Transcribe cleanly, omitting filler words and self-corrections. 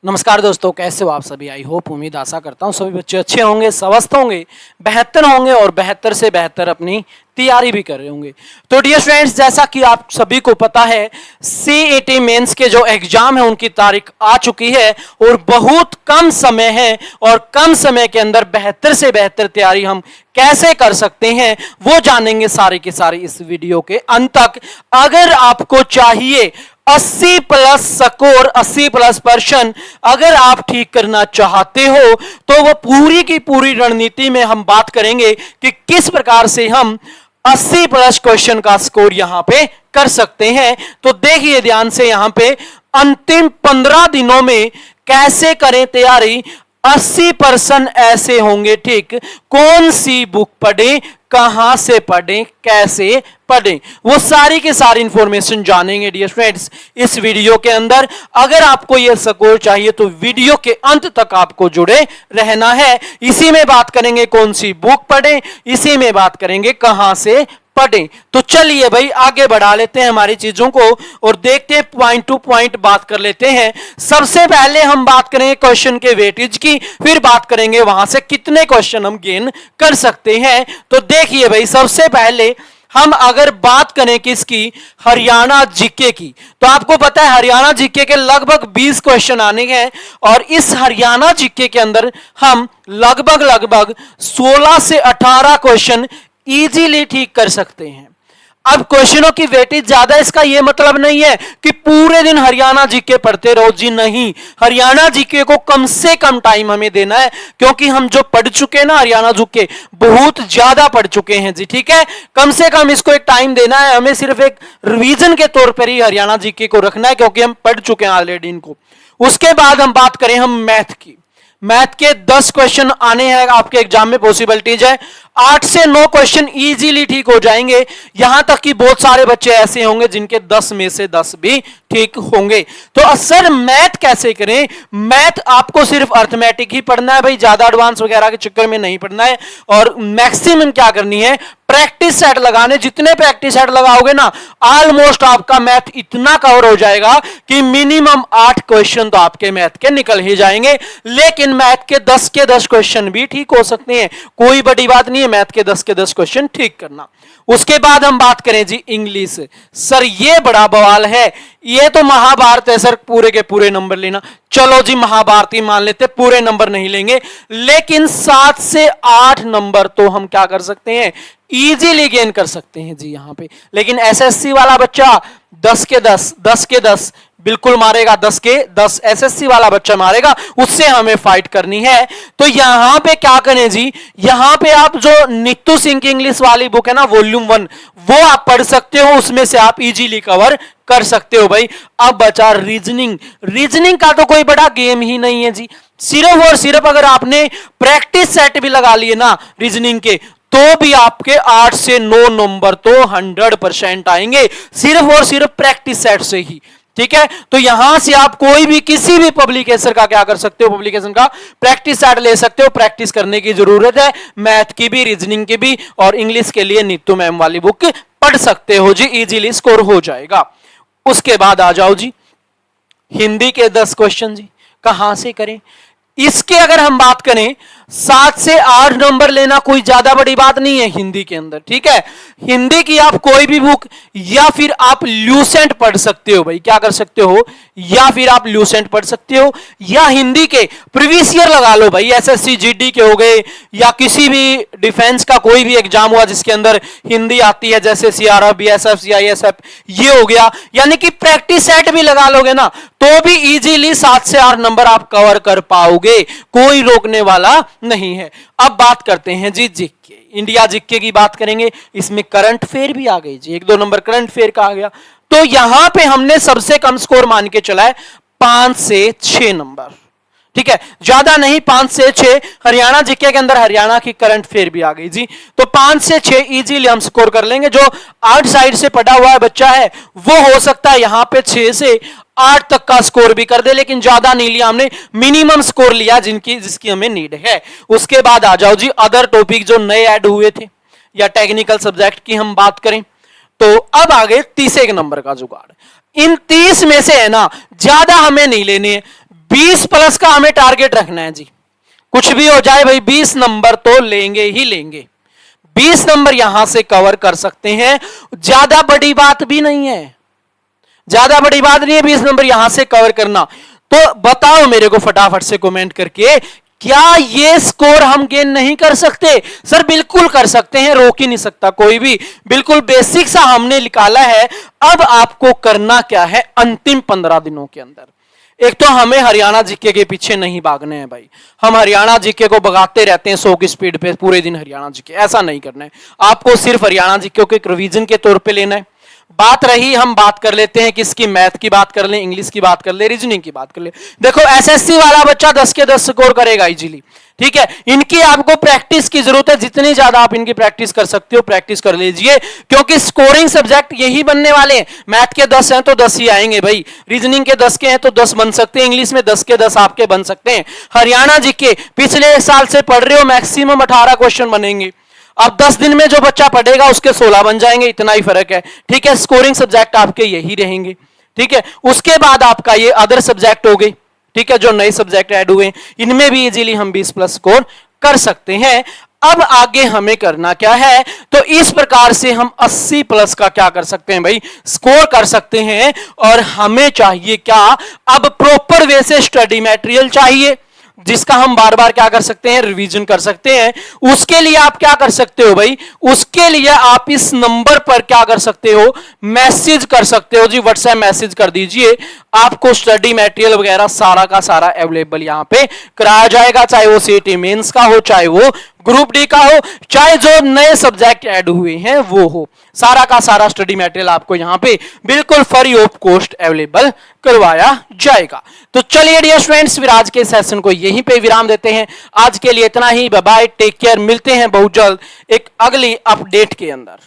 नमस्कार दोस्तों, कैसे हो आप सभी। आई होप, उम्मीद आशा करता हूँ सभी बच्चे अच्छे होंगे, स्वस्थ होंगे, बेहतर होंगे और बेहतर से बेहतर अपनी तैयारी भी कर रहे होंगे। तो डियर फ्रेंड्स, जैसा कि आप सभी को पता है, सीईटी मेंस के जो एग्जाम है उनकी तारीख आ चुकी है और बहुत कम समय है और कम समय के अंदर बेहतर से बेहतर तैयारी हम कैसे कर सकते हैं वो जानेंगे सारी की सारी इस वीडियो के अंत तक। अगर आपको चाहिए 80 प्लस स्कोर, 80 प्लस पर्सन अगर आप ठीक करना चाहते हो तो वो पूरी की पूरी रणनीति में हम बात करेंगे कि किस प्रकार से हम 80 प्लस क्वेश्चन का स्कोर यहां पे कर सकते हैं। तो देखिए ध्यान से, यहां पे अंतिम 15 दिनों में कैसे करें तैयारी। 80% ऐसे होंगे, ठीक, कौन सी बुक पढ़ें, कहां से पढ़ें, कैसे पढ़ें, वो सारी की सारी इंफॉर्मेशन जानेंगे डियर फ्रेंड्स इस वीडियो के अंदर। अगर आपको यह स्कोर चाहिए तो वीडियो के अंत तक आपको जुड़े रहना है। इसी में बात करेंगे कौन सी बुक पढ़ें, इसी में बात करेंगे कहां से पढ़ें। तो चलिए भाई आगे बढ़ा लेते हैं हमारी चीजों को और देखते हैं, पॉइंट टू पॉइंट बात कर लेते हैं। सबसे पहले हम बात करेंगे क्वेश्चन के वेटेज की, फिर बात करेंगे वहां से कितने क्वेश्चन हम गेन कर सकते हैं। तो देखिए भाई, सबसे पहले हम अगर बात करें किसकी, हरियाणा जीके की, तो आपको पता है हरियाणा जीके के लगभग 20 क्वेश्चन आने हैं और इस हरियाणा जीके के अंदर हम लगभग 16 से 18 क्वेश्चन इजीली ठीक कर सकते हैं। अब क्वेश्चनों की वेटेज ज्यादा, इसका यह मतलब नहीं है कि पूरे दिन हरियाणा जीके पढ़ते रहो जी, नहीं। हरियाणा जीके को कम से कम टाइम हमें देना है, क्योंकि हम जो पढ़ चुके हैं ना हरियाणा जीके बहुत ज्यादा पढ़ चुके हैं जी, ठीक है। कम से कम इसको एक टाइम देना है हमें, सिर्फ एक रिवीजन के तौर पर ही हरियाणा जीके को रखना है, क्योंकि हम पढ़ चुके हैं ऑलरेडी इनको। उसके बाद हम बात करें हम मैथ की, मैथ के 10 क्वेश्चन आने हैं आपके एग्जाम में, पॉसिबिलिटीज है 8 से 9 क्वेश्चन इजीली ठीक हो जाएंगे। यहां तक कि बहुत सारे बच्चे ऐसे होंगे जिनके 10 में से 10 भी ठीक होंगे। तो सर मैथ कैसे करें? मैथ आपको सिर्फ अर्थमेटिक ही पढ़ना है भाई, ज्यादा एडवांस वगैरह के चक्कर में नहीं पढ़ना है। और मैक्सिमम क्या करनी है, प्रैक्टिस सेट लगाने। जितने प्रैक्टिस सेट लगाओगे ना, ऑलमोस्ट आपका मैथ इतना कवर हो जाएगा कि मिनिमम 8 क्वेश्चन तो आपके मैथ के निकल ही जाएंगे। लेकिन मैथ के 10 क्वेश्चन भी ठीक हो सकते हैं, कोई बड़ी बात नहीं है मैथ के 10 क्वेश्चन ठीक करना। उसके बाद हम बात करें जी इंग्लिश। सर ये बड़ा बवाल है, ये तो महाभारत है सर, पूरे के पूरे नंबर लेना। चलो जी महाभारत ही मान लेते, पूरे नंबर नहीं लेंगे, लेकिन 7 से 8 नंबर तो हम क्या कर सकते हैं, इजीली गेन कर सकते हैं जी यहां पे। लेकिन एसएससी वाला बच्चा 10 के 10 बिल्कुल मारेगा, 10 के 10 एसएससी वाला बच्चा मारेगा, उससे हमें फाइट करनी है। तो यहां पे क्या करें जी, यहां पे आप जो नीतू सिंह की इंग्लिश वाली बुक है ना वॉल्यूम 1, वो आप पढ़ सकते हो, उसमें से आप इजीली कवर कर सकते हो भाई। अब बचा रीजनिंग। रीजनिंग का तो कोई बड़ा गेम ही नहीं है जी, सिर्फ और सिर्फ अगर आपने प्रैक्टिस सेट भी लगा लिए ना रीजनिंग के, तो भी आपके 8 से 9 नंबर तो 100% आएंगे, सिर्फ और सिर्फ प्रैक्टिस सेट से ही, ठीक है। तो यहां से आप कोई भी किसी भी पब्लिकेशन का क्या कर सकते हो, पब्लिकेशन का प्रैक्टिस सेट ले सकते हो। प्रैक्टिस करने की जरूरत है, मैथ की भी, रीजनिंग की भी, और इंग्लिश के लिए नीतू मैम वाली बुक पढ़ सकते हो जी, इजीली स्कोर हो जाएगा। उसके बाद आ जाओ जी हिंदी के 10 क्वेश्चन जी, कहां से करें। इसके अगर हम बात करें 7 से 8 नंबर लेना कोई ज्यादा बड़ी बात नहीं है हिंदी के अंदर, ठीक है। हिंदी की आप कोई भी बुक, या फिर आप ल्यूसेंट पढ़ सकते हो भाई, क्या कर सकते हो, या फिर आप ल्यूसेंट पढ़ सकते हो, या हिंदी के प्रीवियस ईयर लगा लो भाई, एसएससी जीडी के हो गए, या किसी भी डिफेंस का कोई भी एग्जाम हुआ जिसके अंदर हिंदी आती है, जैसे सीआरएफ, बीएसएफ, सीआईएसएफ, ये हो गया। यानी कि प्रैक्टिस सेट भी लगा लोगे ना तो भी इजीली 7 से 8 नंबर आप कवर कर पाओगे, कोई रोकने वाला नहीं है। अब बात करते हैं जी जीके, इंडिया जीके की बात करेंगे। इसमें करंट अफेयर भी आ गई जी, 1-2 नंबर करंट अफेयर का आ गया। तो यहां पे हमने सबसे कम स्कोर मान के चला है 5 से 6 नंबर, ठीक है, ज्यादा नहीं, 5 से 6। हरियाणा जीके के अंदर हरियाणा की करंट अफेयर भी आ गई जी, तो 5 से 6 इजीली हम स्कोर कर लेंगे। जो आउटसाइड से पढ़ा हुआ बच्चा है वो हो सकता है यहां पे 6 से 8 तक का स्कोर भी कर दे, लेकिन ज्यादा नहीं लिया हमने, मिनिमम स्कोर लिया जिसकी हमें नीड है। उसके बाद आ जाओ जी अदर टॉपिक जो नए ऐड हुए थे, या टेक्निकल सब्जेक्ट की हम बात करें, तो अब आगे 30 नंबर का जुगाड़। इन 30 में से है ना ज्यादा हमें नहीं लेने हैं, 20 प्लस का हमें टारगेट रखना है जी, कुछ भी हो जाए भाई 20 नंबर तो लेंगे ही लेंगे। 20 नंबर यहां से कवर कर सकते हैं, ज्यादा बड़ी बात भी नहीं है, ज्यादा बड़ी बात नहीं है 20 नंबर यहां से कवर करना। तो बताओ मेरे को फटाफट से कमेंट करके, क्या ये स्कोर हम गेन नहीं कर सकते? सर बिल्कुल कर सकते हैं, रोक ही नहीं सकता कोई भी, बिल्कुल बेसिक सा हमने निकाला है। अब आपको करना क्या है अंतिम 15 दिनों के अंदर, एक तो हमें हरियाणा जीके के पीछे नहीं भागने हैं भाई, हम हरियाणा जीके को भगाते रहते हैं 100 की स्पीड पे पूरे दिन हरियाणा जीके, ऐसा नहीं करना है आपको, सिर्फ हरियाणा जीके को एक रिवीजन के तौर पे लेना है। बात रही, हम बात कर लेते हैं किसकी, मैथ की बात कर ले, इंग्लिश की बात कर ले, रीजनिंग की बात कर ले। देखो एसएससी वाला बच्चा 10 के 10 स्कोर करेगा इजीली, ठीक है। इनकी आपको प्रैक्टिस की जरूरत है, जितनी ज्यादा आप इनकी प्रैक्टिस कर सकते हो प्रैक्टिस कर लीजिए, क्योंकि स्कोरिंग सब्जेक्ट यही बनने वाले हैं। मैथ के 10 हैं तो 10 ही आएंगे भाई, रीजनिंग के 10 के हैं तो 10 बन सकते हैं, इंग्लिश में 10 के 10 आपके बन सकते हैं। हरियाणा जीके पिछले एक साल से पढ़ रहे हो, मैक्सिमम 18 क्वेश्चन बनेंगे, अब 10 दिन में जो बच्चा पढ़ेगा उसके 16 बन जाएंगे, इतना ही फर्क है, ठीक है। स्कोरिंग सब्जेक्ट आपके यही रहेंगे, ठीक है। उसके बाद आपका ये अदर सब्जेक्ट हो गए, ठीक है, जो नए सब्जेक्ट ऐड हुए, इनमें भी इजीली हम 20 प्लस स्कोर कर सकते हैं। अब आगे हमें करना क्या है, तो इस प्रकार से हम 80 प्लस का क्या कर सकते हैं भाई, स्कोर कर सकते हैं। और हमें चाहिए क्या, अब प्रॉपर वे से स्टडी मटेरियल चाहिए, जिसका हम बार बार क्या कर सकते हैं, रिवीजन कर सकते हैं। उसके लिए आप क्या कर सकते हो भाई, उसके लिए आप इस नंबर पर क्या कर सकते हो, मैसेज कर सकते हो जी, व्हाट्सएप मैसेज कर दीजिए, आपको स्टडी मटेरियल वगैरह सारा का सारा अवेलेबल यहां पे कराया जाएगा, चाहे वो सीईटी मेंस का हो, चाहे वो ग्रुप डी का हो, चाहे जो नए सब्जेक्ट ऐड हुए हैं वो हो, सारा का सारा स्टडी मटेरियल आपको यहां पे बिल्कुल फ्री ऑफ कॉस्ट अवेलेबल करवाया जाएगा। तो चलिए डियर स्टूडेंट्स, फिर आज के सेशन को यहीं पे विराम देते हैं। आज के लिए इतना ही, बाय बाय, टेक केयर, मिलते हैं बहुत जल्द एक अगली अपडेट के अंदर।